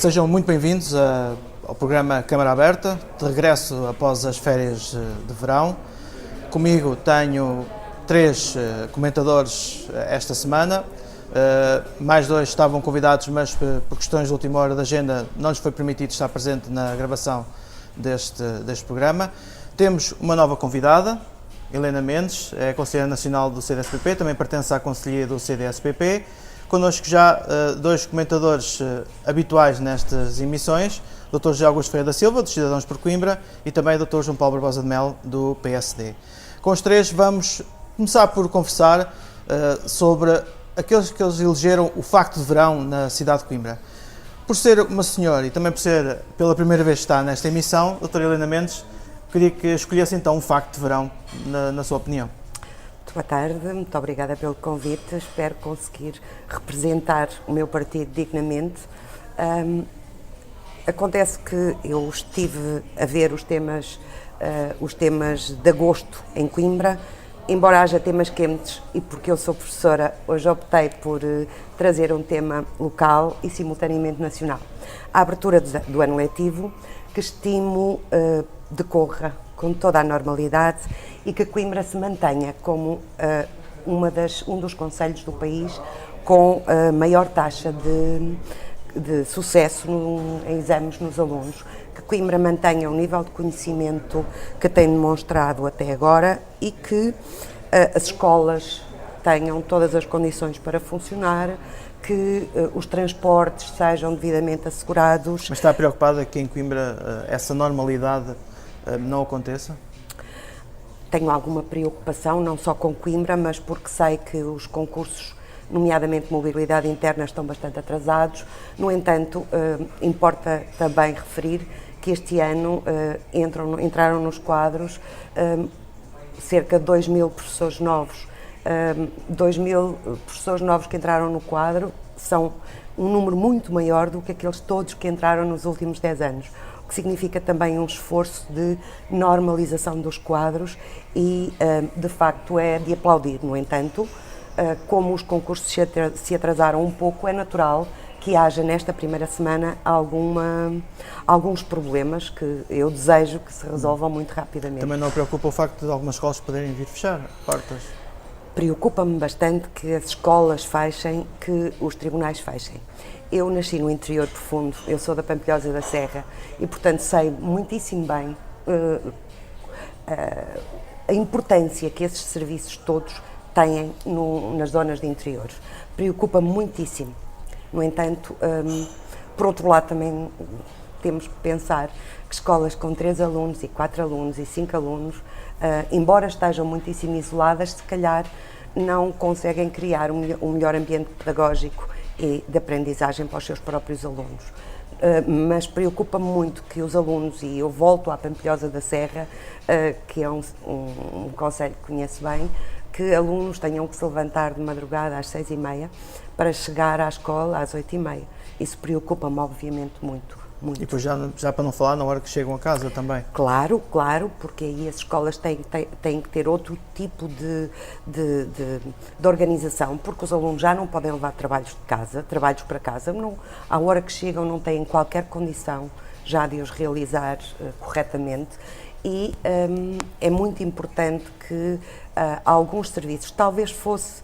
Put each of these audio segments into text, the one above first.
Sejam muito bem-vindos ao programa Câmara Aberta, de regresso após as férias de verão. Comigo tenho três comentadores esta semana. Mais dois estavam convidados, mas por questões de última hora da agenda não lhes foi permitido estar presente na gravação deste programa. Temos uma nova convidada, Helena Mendes, é Conselheira Nacional do CDS-PP, também pertence à Conselhia do CDS-PP. Connosco já dois comentadores habituais nestas emissões, o Dr. José Augusto Ferreira da Silva, dos Cidadãos por Coimbra, e também o Dr. João Paulo Barbosa de Melo, do PSD. Com os três vamos começar por conversar sobre aqueles que eles elegeram o facto de verão na cidade de Coimbra. Por ser uma senhora e também por ser pela primeira vez que está nesta emissão, Dra. Helena Mendes, queria que escolhesse então um facto de verão, na sua opinião. Muito boa tarde, muito obrigada pelo convite, espero conseguir representar o meu partido dignamente. Acontece que eu estive a ver os temas de agosto em Coimbra, embora haja temas quentes, e porque eu sou professora, hoje optei por trazer um tema local e simultaneamente nacional. A abertura do ano letivo, que estimo decorra com toda a normalidade e que Coimbra se mantenha como um dos concelhos do país com a maior taxa de sucesso em exames nos alunos, que Coimbra mantenha o nível de conhecimento que tem demonstrado até agora e que as escolas tenham todas as condições para funcionar, que os transportes sejam devidamente assegurados. Mas está preocupada que em Coimbra essa normalidade não aconteça? Tenho alguma preocupação, não só com Coimbra, mas porque sei que os concursos, nomeadamente de mobilidade interna, estão bastante atrasados. No entanto, importa também referir que este ano entraram nos quadros cerca de 2.000 professores novos. 2.000 professores novos que entraram no quadro são um número muito maior do que aqueles todos que entraram nos últimos 10 anos. O que significa também um esforço de normalização dos quadros e, de facto, é de aplaudir. No entanto, como os concursos se atrasaram um pouco, é natural que haja nesta primeira semana alguns problemas que eu desejo que se resolvam muito rapidamente. Também não preocupa o facto de algumas escolas poderem vir fechar portas? Preocupa-me bastante que as escolas fechem, que os tribunais fechem. Eu nasci no interior profundo, eu sou da Pampilhosa da Serra e, portanto, sei muitíssimo bem a importância que esses serviços todos têm nas zonas de interior. Preocupa-me muitíssimo. No entanto, por outro lado, também temos que pensar que escolas com 3 alunos e 4 alunos e 5 alunos, embora estejam muitíssimo isoladas, se calhar não conseguem criar um melhor ambiente pedagógico e de aprendizagem para os seus próprios alunos. Mas preocupa-me muito que os alunos, e eu volto à Pampilhosa da Serra, que é um concelho que conheço bem, que alunos tenham que se levantar de madrugada às 6h30 para chegar à escola às 8h30. Isso preocupa-me, obviamente, muito. E depois já para não falar na hora que chegam a casa também. Claro, porque aí as escolas têm que ter outro tipo de organização, porque os alunos já não podem levar trabalhos para casa, não, à hora que chegam não têm qualquer condição já de os realizar corretamente. E é muito importante que alguns serviços, talvez fosse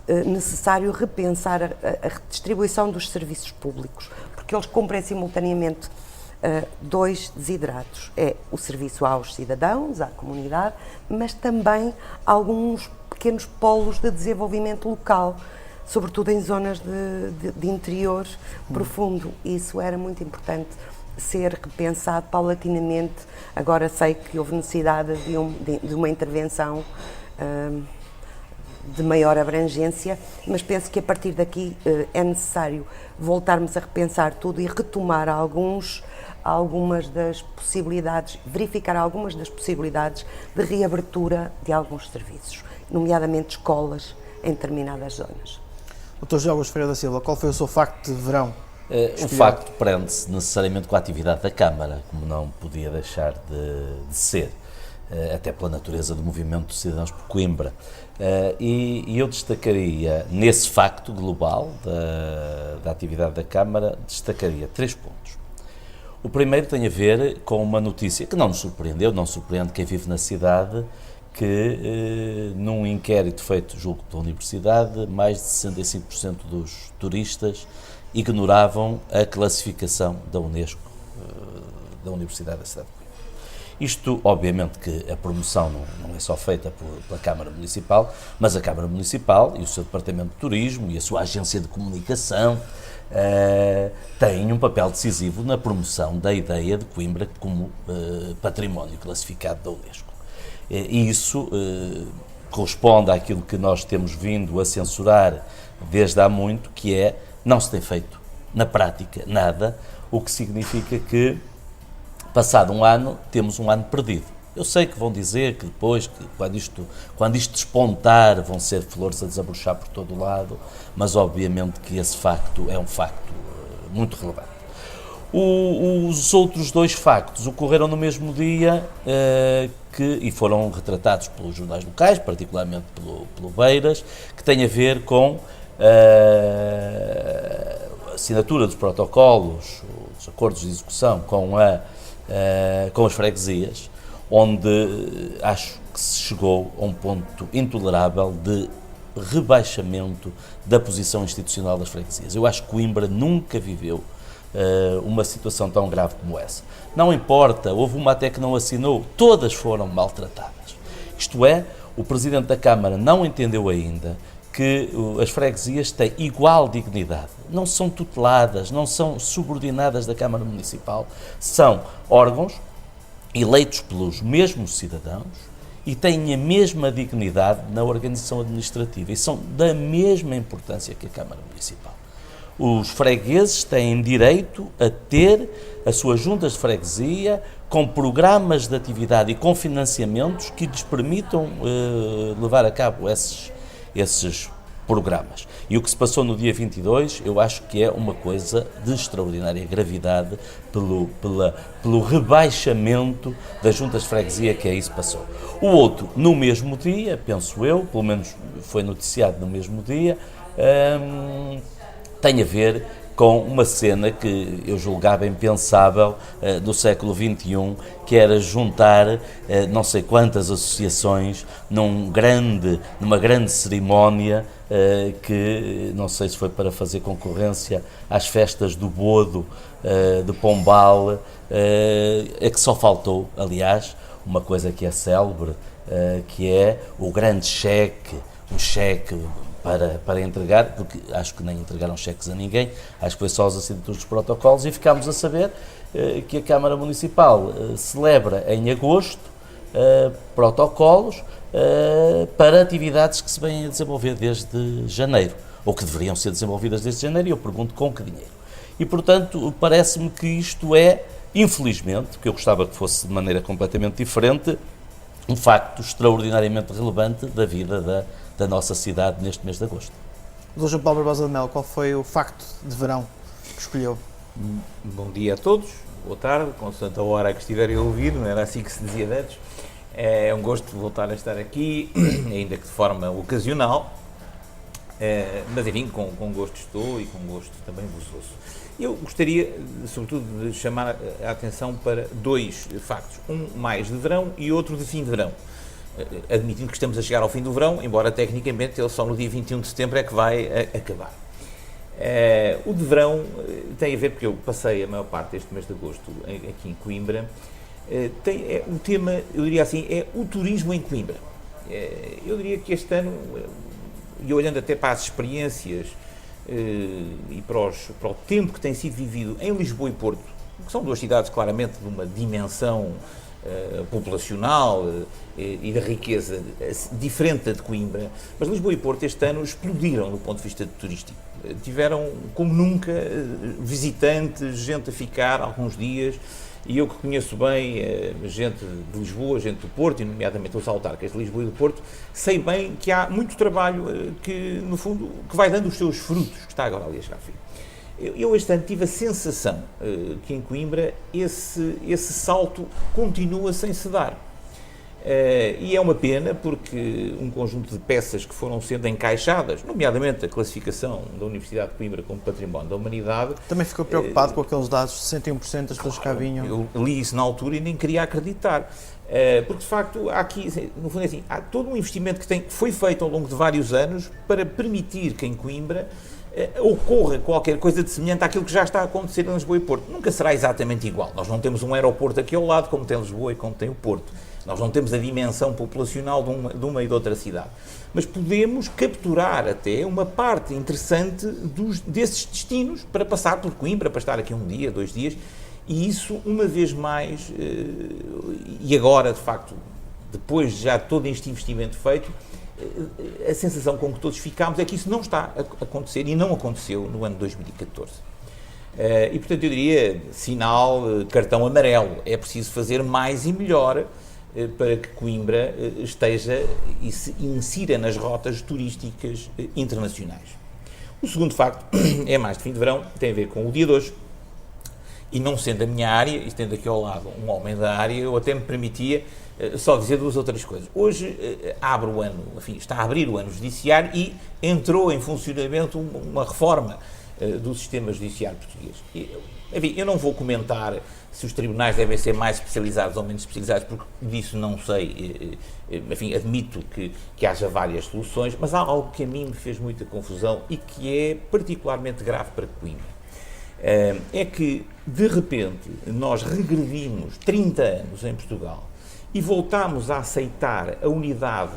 necessário repensar a redistribuição dos serviços públicos, porque eles cumprem simultaneamente dois desideratos. É o serviço aos cidadãos, à comunidade, mas também alguns pequenos polos de desenvolvimento local, sobretudo em zonas de interior profundo. Isso era muito importante ser repensado paulatinamente. Agora sei que houve necessidade de uma intervenção de maior abrangência, mas penso que a partir daqui é necessário voltarmos a repensar tudo e retomar algumas das possibilidades, verificar algumas das possibilidades de reabertura de alguns serviços, nomeadamente escolas em determinadas zonas. Dr. José Augusto Ferreira da Silva, qual foi o seu facto de verão? O facto prende-se necessariamente com a atividade da Câmara, como não podia deixar de ser. até pela natureza do movimento de cidadãos por Coimbra. E eu destacaria, nesse facto global da atividade da Câmara, destacaria 3 pontos. O primeiro tem a ver com uma notícia que não nos surpreendeu, não surpreende quem vive na cidade, que num inquérito feito, julgo, pela Universidade, mais de 65% dos turistas ignoravam a classificação da Unesco, da Universidade da cidade de Coimbra. Isto, obviamente, que a promoção não é só feita pela Câmara Municipal, mas a Câmara Municipal e o seu Departamento de Turismo e a sua agência de comunicação têm um papel decisivo na promoção da ideia de Coimbra como património classificado da Unesco. E isso corresponde àquilo que nós temos vindo a censurar desde há muito, que é, não se tem feito, na prática, nada, o que significa que, passado um ano, temos um ano perdido. Eu sei que vão dizer que depois, que quando isto despontar, vão ser flores a desabrochar por todo o lado, mas obviamente que esse facto é um facto muito relevante. Os outros 2 factos ocorreram no mesmo dia e foram retratados pelos jornais locais, particularmente pelo Beiras, que tem a ver com a assinatura dos protocolos, os acordos de execução com as freguesias, onde acho que se chegou a um ponto intolerável de rebaixamento da posição institucional das freguesias. Eu acho que Coimbra nunca viveu uma situação tão grave como essa. Não importa, houve uma até que não assinou, todas foram maltratadas. Isto é, o Presidente da Câmara não entendeu ainda que as freguesias têm igual dignidade, não são tuteladas, não são subordinadas da Câmara Municipal, são órgãos eleitos pelos mesmos cidadãos e têm a mesma dignidade na organização administrativa e são da mesma importância que a Câmara Municipal. Os fregueses têm direito a ter as suas juntas de freguesia com programas de atividade e com financiamentos que lhes permitam levar a cabo esses programas. E o que se passou no dia 22, eu acho que é uma coisa de extraordinária gravidade pelo rebaixamento das juntas de freguesia que aí se passou. O outro, no mesmo dia, penso eu, pelo menos foi noticiado no mesmo dia, tem a ver com uma cena que eu julgava impensável do século XXI, que era juntar não sei quantas associações numa grande cerimónia que não sei se foi para fazer concorrência às festas do Bodo, de Pombal, é que só faltou, aliás, uma coisa que é célebre, que é o grande cheque, um cheque para entregar, porque acho que nem entregaram cheques a ninguém, acho que foi só as assinaturas dos protocolos e ficámos a saber que a Câmara Municipal celebra em agosto protocolos para atividades que se vêm a desenvolver desde janeiro, ou que deveriam ser desenvolvidas desde janeiro, e eu pergunto com que dinheiro. E, portanto, parece-me que isto é, infelizmente, porque eu gostava que fosse de maneira completamente diferente, um facto extraordinariamente relevante da vida da nossa cidade neste mês de agosto. Dr. João Paulo Barbosa de Melo, qual foi o facto de verão que escolheu? Bom dia a todos, boa tarde, consoante a hora que estiverem a ouvir, não era assim que se dizia antes. É um gosto de voltar a estar aqui, ainda que de forma ocasional, mas enfim, com gosto estou e com gosto também vos ouço. Eu gostaria, sobretudo, de chamar a atenção para 2 factos, um mais de verão e outro de fim de verão. Admitindo que estamos a chegar ao fim do verão, embora tecnicamente ele só no dia 21 de setembro é que vai acabar. O de verão tem a ver, porque eu passei a maior parte deste mês de agosto aqui em Coimbra, o tema, eu diria assim, é o turismo em Coimbra. Eu diria que este ano, e olhando até para as experiências e para o tempo que tem sido vivido em Lisboa e Porto, que são 2 cidades claramente de uma dimensão populacional e da riqueza diferente da de Coimbra, mas Lisboa e Porto este ano explodiram do ponto de vista turístico. Tiveram, como nunca, visitantes, gente a ficar alguns dias, e eu que conheço bem gente de Lisboa, gente do Porto, e nomeadamente os autarcas de Lisboa e do Porto, sei bem que há muito trabalho que, no fundo, que vai dando os seus frutos, que está agora ali a chegar a fim. Eu este ano tive a sensação que em Coimbra esse salto continua sem se dar. E é uma pena porque um conjunto de peças que foram sendo encaixadas, nomeadamente a classificação da Universidade de Coimbra como Património da Humanidade. Também ficou preocupado com aqueles dados, 61% das pessoas que cá vinham. Eu li isso na altura e nem queria acreditar. Porque, de facto, há aqui, no fundo é assim, há todo um investimento que foi feito ao longo de vários anos para permitir que em Coimbra ocorra qualquer coisa de semelhante àquilo que já está a acontecer em Lisboa e Porto. Nunca será exatamente igual. Nós não temos um aeroporto aqui ao lado, como tem Lisboa e como tem o Porto. Nós não temos a dimensão populacional de uma e de outra cidade. Mas podemos capturar até uma parte interessante desses destinos para passar por Coimbra, para estar aqui um dia, 2 dias. E isso, uma vez mais, e agora, de facto, depois de já todo este investimento feito, a sensação com que todos ficámos é que isso não está a acontecer e não aconteceu no ano 2014. E, portanto, eu diria, sinal, cartão amarelo. É preciso fazer mais e melhor para que Coimbra esteja e se insira nas rotas turísticas internacionais. O segundo facto é mais de fim de verão, tem a ver com o dia de hoje. E não sendo a minha área, e tendo aqui ao lado um homem da área, eu até me permitia só dizer 2 outras coisas. Hoje abre o ano, enfim, está a abrir o ano judiciário e entrou em funcionamento uma reforma do sistema judiciário português. Enfim, eu não vou comentar se os tribunais devem ser mais especializados ou menos especializados, porque disso não sei. Enfim, admito que haja várias soluções, mas há algo que a mim me fez muita confusão e que é particularmente grave para Coimbra. É que, de repente, nós regredimos 30 anos em Portugal e voltámos a aceitar a unidade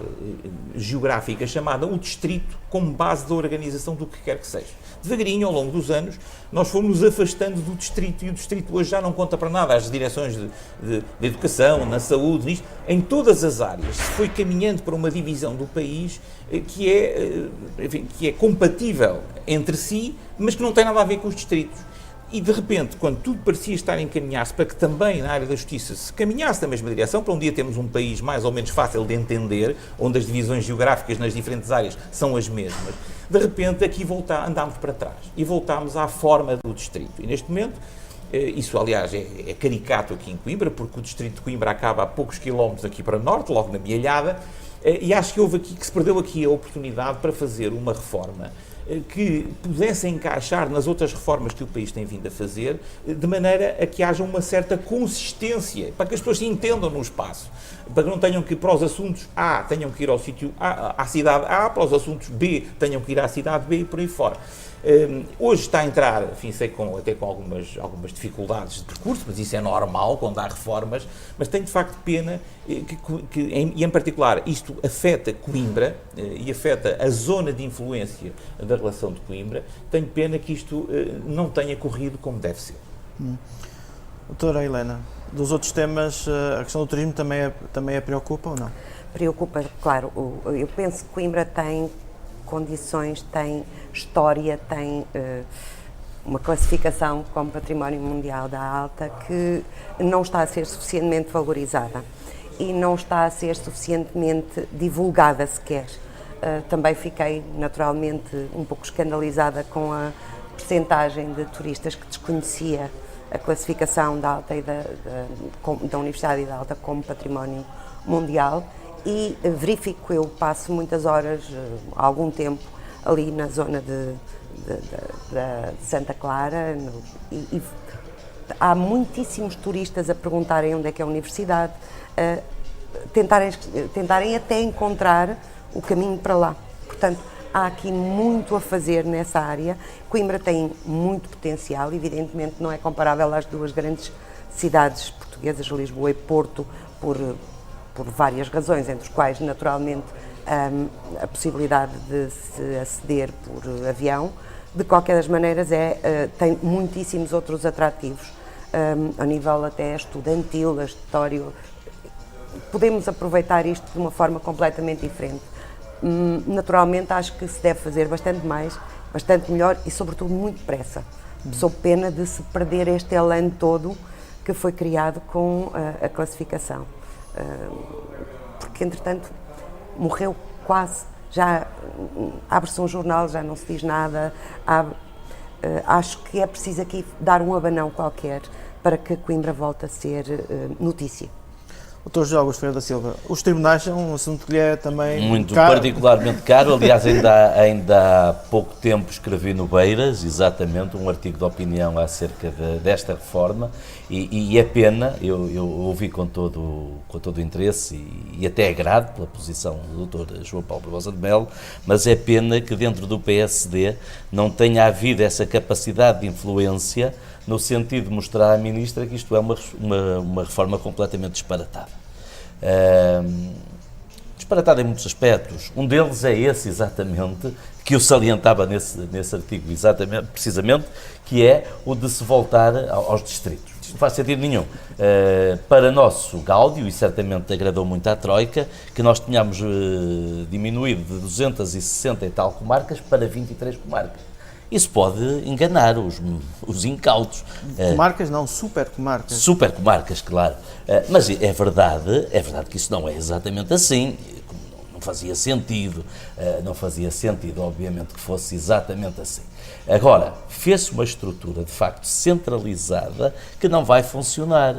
geográfica chamada o distrito como base da organização do que quer que seja. Devagarinho, ao longo dos anos, nós fomos afastando do distrito e o distrito hoje já não conta para nada. As direções de educação, na saúde, nisto, em todas as áreas, se foi caminhando para uma divisão do país que é compatível entre si, mas que não tem nada a ver com os distritos. E, de repente, quando tudo parecia estar a encaminhar-se para que também na área da justiça se caminhasse na mesma direção, para um dia termos um país mais ou menos fácil de entender, onde as divisões geográficas nas diferentes áreas são as mesmas, de repente aqui andámos para trás e voltámos à forma do distrito. E neste momento, isso aliás é caricato aqui em Coimbra, porque o distrito de Coimbra acaba a poucos quilómetros aqui para o norte, logo na Bialhada, e acho que se perdeu aqui a oportunidade para fazer uma reforma que pudesse encaixar nas outras reformas que o país tem vindo a fazer, de maneira a que haja uma certa consistência, para que as pessoas se entendam no espaço, para que não tenham que, para os assuntos A, tenham que ir ao sítio A, à cidade A, para os assuntos B, tenham que ir à cidade B e por aí fora. Hoje está a entrar, enfim, sei até com algumas dificuldades de percurso, mas isso é normal quando há reformas, mas tenho de facto pena e em particular isto afeta Coimbra e afeta a zona de influência da relação de Coimbra. Tenho pena que isto não tenha corrido como deve ser. Doutora Helena, dos outros temas, a questão do turismo também a preocupa ou não? Preocupa, claro. Eu penso que Coimbra tem condições, tem história, tem uma classificação como Património Mundial da Alta que não está a ser suficientemente valorizada e não está a ser suficientemente divulgada sequer. Também fiquei naturalmente um pouco escandalizada com a percentagem de turistas que desconhecia a classificação da Alta e da Universidade da Alta como Património Mundial. E verifico, eu passo muitas horas, algum tempo, ali na zona de Santa Clara e há muitíssimos turistas a perguntarem onde é que é a universidade, tentarem até encontrar o caminho para lá. Portanto, há aqui muito a fazer nessa área. Coimbra tem muito potencial, evidentemente não é comparável às 2 grandes cidades portuguesas, Lisboa e Porto, por várias razões, entre as quais, naturalmente, a possibilidade de se aceder por avião. De qualquer das maneiras, tem muitíssimos outros atrativos, a nível até estudantil, histórico. Podemos aproveitar isto de uma forma completamente diferente. Naturalmente, acho que se deve fazer bastante mais, bastante melhor e, sobretudo, muito depressa. Sob pena de se perder este elan todo que foi criado com a classificação. Porque, entretanto, morreu quase, já abre-se um jornal, já não se diz nada, acho que é preciso aqui dar um abanão qualquer para que Coimbra volte a ser notícia. Dr. José Augusto Ferreira da Silva, os tribunais são um assunto que lhe é também muito caro. particularmente caro. Aliás, ainda há pouco tempo escrevi no Beiras, exatamente, um artigo de opinião acerca desta reforma e é pena, eu ouvi com todo o interesse e até agrado pela posição do Dr. João Paulo Barbosa de Melo, mas é pena que dentro do PSD não tenha havido essa capacidade de influência no sentido de mostrar à Ministra que isto é uma reforma completamente disparatada. Disparatada em muitos aspectos. Um deles é esse, exatamente, que eu salientava nesse artigo, exatamente, precisamente, que é o de se voltar aos distritos. Isto não faz sentido nenhum. Para nosso gáudio, e certamente agradou muito à Troika, que nós tínhamos diminuído de 260 e tal comarcas para 23 comarcas. Isso pode enganar os incautos. Comarcas não, supercomarcas. Supercomarcas, claro. Mas é verdade que isso não é exatamente assim. Não fazia sentido, obviamente, que fosse exatamente assim. Agora, fez-se uma estrutura, de facto, centralizada, que não vai funcionar.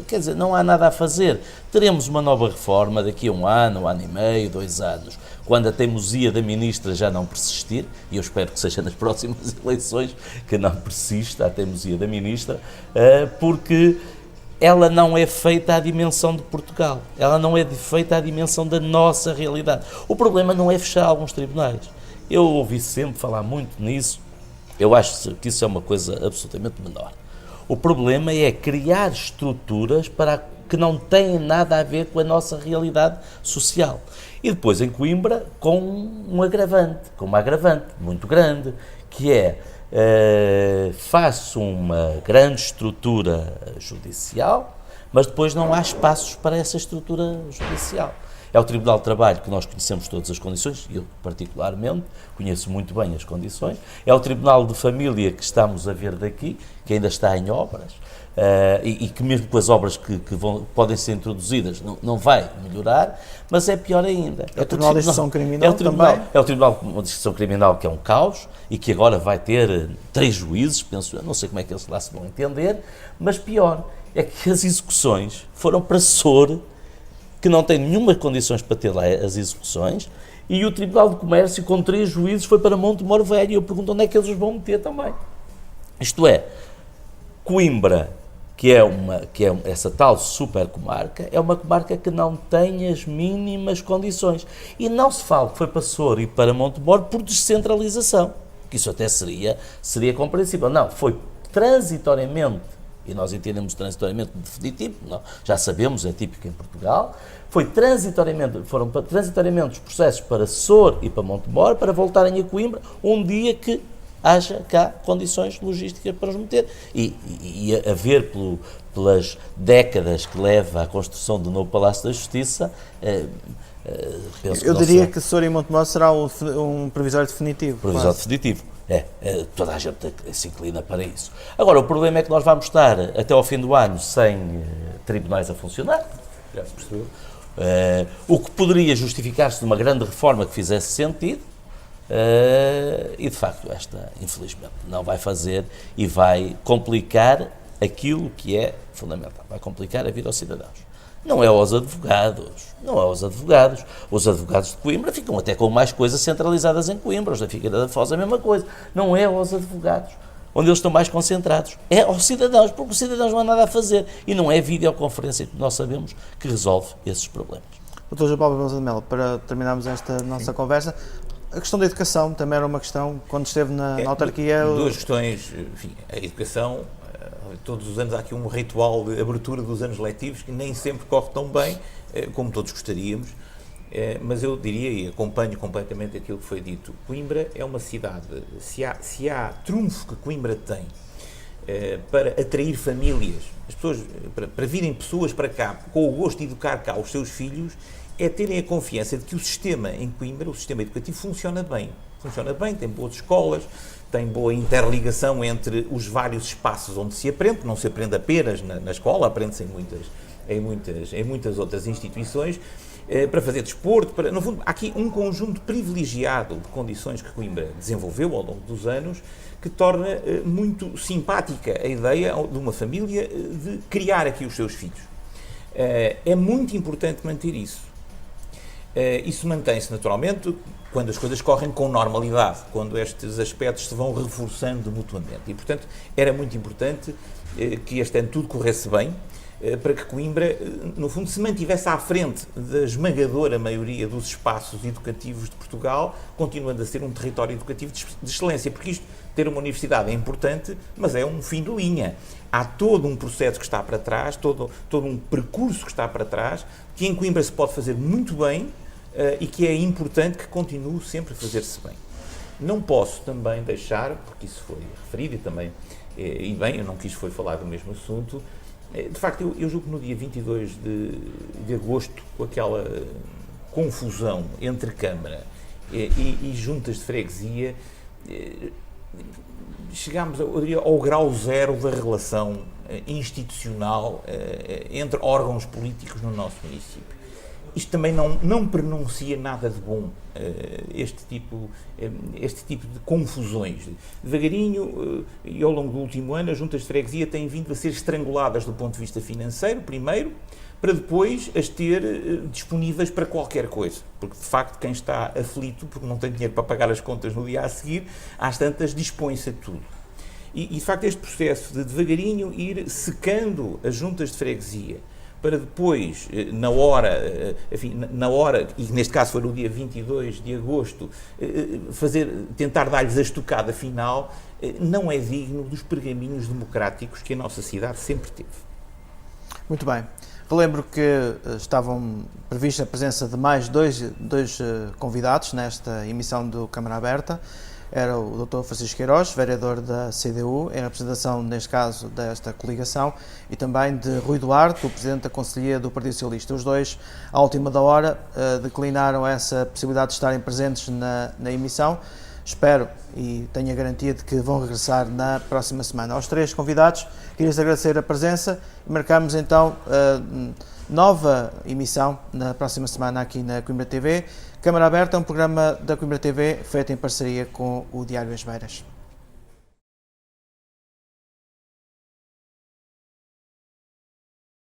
Quer dizer, não há nada a fazer. Teremos uma nova reforma daqui a um ano e meio, 2 anos, quando a teimosia da Ministra já não persistir, e eu espero que seja nas próximas eleições que não persista a teimosia da Ministra, porque ela não é feita à dimensão de Portugal, ela não é feita à dimensão da nossa realidade. O problema não é fechar alguns tribunais. Eu ouvi sempre falar muito nisso, eu acho que isso é uma coisa absolutamente menor. O problema é criar estruturas que não têm nada a ver com a nossa realidade social. E depois em Coimbra com uma agravante muito grande, que é faço uma grande estrutura judicial, mas depois não há espaços para essa estrutura judicial. É o Tribunal de Trabalho, que nós conhecemos todas as condições, eu particularmente conheço muito bem as condições. É o Tribunal de Família que estamos a ver daqui, que ainda está em obras, e que mesmo com as obras que podem ser introduzidas não vai melhorar, mas é pior ainda. É o Tribunal de Instrução Criminal também. É o Tribunal de Instrução Criminal, que é um caos, e que agora vai ter 3 juízes, penso eu, não sei como é que eles lá se vão entender, mas pior é que as execuções foram para Sor, que não tem nenhuma condições para ter lá as execuções, e o Tribunal de Comércio, com 3 juízes, foi para Montemor Velho, e eu pergunto onde é que eles os vão meter também. Isto é, Coimbra, que é essa tal supercomarca, é uma comarca que não tem as mínimas condições. E não se fala que foi para Sor e para Montemor por descentralização, que isso até seria compreensível. Não, foi transitoriamente, e nós entendemos transitoriamente definitivo, não, já sabemos, é típico em Portugal, foram transitoriamente os processos para Sor e para Montemor para voltarem a Coimbra um dia que haja cá condições logísticas para os meter. E a ver pelas décadas que leva à construção do novo Palácio da Justiça, penso eu diria que Sor e Montemor será um provisório definitivo. Provisório definitivo. Toda a gente se inclina para isso. Agora, o problema é que nós vamos estar até ao fim do ano sem tribunais a funcionar, já se percebeu, o que poderia justificar-se de uma grande reforma que fizesse sentido, e de facto esta, infelizmente, não vai fazer e vai complicar aquilo que é fundamental, vai complicar a vida aos cidadãos. Não é aos advogados. Os advogados de Coimbra ficam até com mais coisas centralizadas em Coimbra, os da Figueira da Foz a mesma coisa. Não é aos advogados, onde eles estão mais concentrados. É aos cidadãos, porque os cidadãos não há nada a fazer. E não é videoconferência, que nós sabemos, que resolve esses problemas. Dr. João Paulo Barbosa de Melo, para terminarmos esta nossa conversa, a questão da educação também era uma questão, quando esteve na autarquia... Duas questões, enfim, a educação... Todos os anos há aqui um ritual de abertura dos anos letivos que nem sempre corre tão bem como todos gostaríamos, mas eu diria, e acompanho completamente aquilo que foi dito, Coimbra é uma cidade, se há trunfo que Coimbra tem para atrair famílias, as pessoas, para virem pessoas para cá com o gosto de educar cá os seus filhos, é terem a confiança de que o sistema em Coimbra, o sistema educativo, funciona bem, tem boas escolas, tem boa interligação entre os vários espaços onde se aprende, não se aprende apenas na escola, aprende-se em muitas outras instituições, para fazer desporto, no fundo, há aqui um conjunto privilegiado de condições que Coimbra desenvolveu ao longo dos anos, que torna muito simpática a ideia de uma família de criar aqui os seus filhos. É muito importante manter isso. Isso mantém-se naturalmente quando as coisas correm com normalidade, quando estes aspectos se vão reforçando mutuamente. E, portanto, era muito importante que este ano tudo corresse bem, para que Coimbra, no fundo, se mantivesse à frente da esmagadora maioria dos espaços educativos de Portugal, continuando a ser um território educativo de excelência, porque isto, ter uma universidade é importante, mas é um fim de linha. Há todo um processo que está para trás, todo um percurso que está para trás, que em Coimbra se pode fazer muito bem, e que é importante que continue sempre a fazer-se bem. Não posso também deixar, porque isso foi referido e também, e bem, eu não quis foi falar do mesmo assunto, de facto eu julgo que no dia 22 de agosto, com aquela confusão entre Câmara e juntas de freguesia, chegámos, eu diria, ao grau zero da relação institucional entre órgãos políticos no nosso município. Isto também não prenuncia nada de bom, este tipo de confusões. Devagarinho, e ao longo do último ano, as juntas de freguesia têm vindo a ser estranguladas do ponto de vista financeiro, primeiro, para depois as ter disponíveis para qualquer coisa. Porque, de facto, quem está aflito, porque não tem dinheiro para pagar as contas no dia a seguir, às tantas dispõe-se a tudo. E, de facto, este processo de devagarinho ir secando as juntas de freguesia, para depois, na hora, e neste caso foi no dia 22 de agosto, tentar dar-lhes a estocada final, não é digno dos pergaminhos democráticos que a nossa cidade sempre teve. Muito bem. Relembro que estavam prevista a presença de mais dois convidados nesta emissão do Câmara Aberta. Era o Dr. Francisco Queiroz, vereador da CDU, em representação, neste caso, desta coligação, e também de Rui Duarte, o presidente da Conselhia do Partido Socialista. Os dois, à última da hora, declinaram essa possibilidade de estarem presentes na emissão. Espero e tenho a garantia de que vão regressar na próxima semana. Aos três convidados, queria-lhes agradecer a presença e marcamos então nova emissão na próxima semana aqui na Coimbra TV. Câmara Aberta é um programa da Coimbra TV feito em parceria com o Diário As Beiras.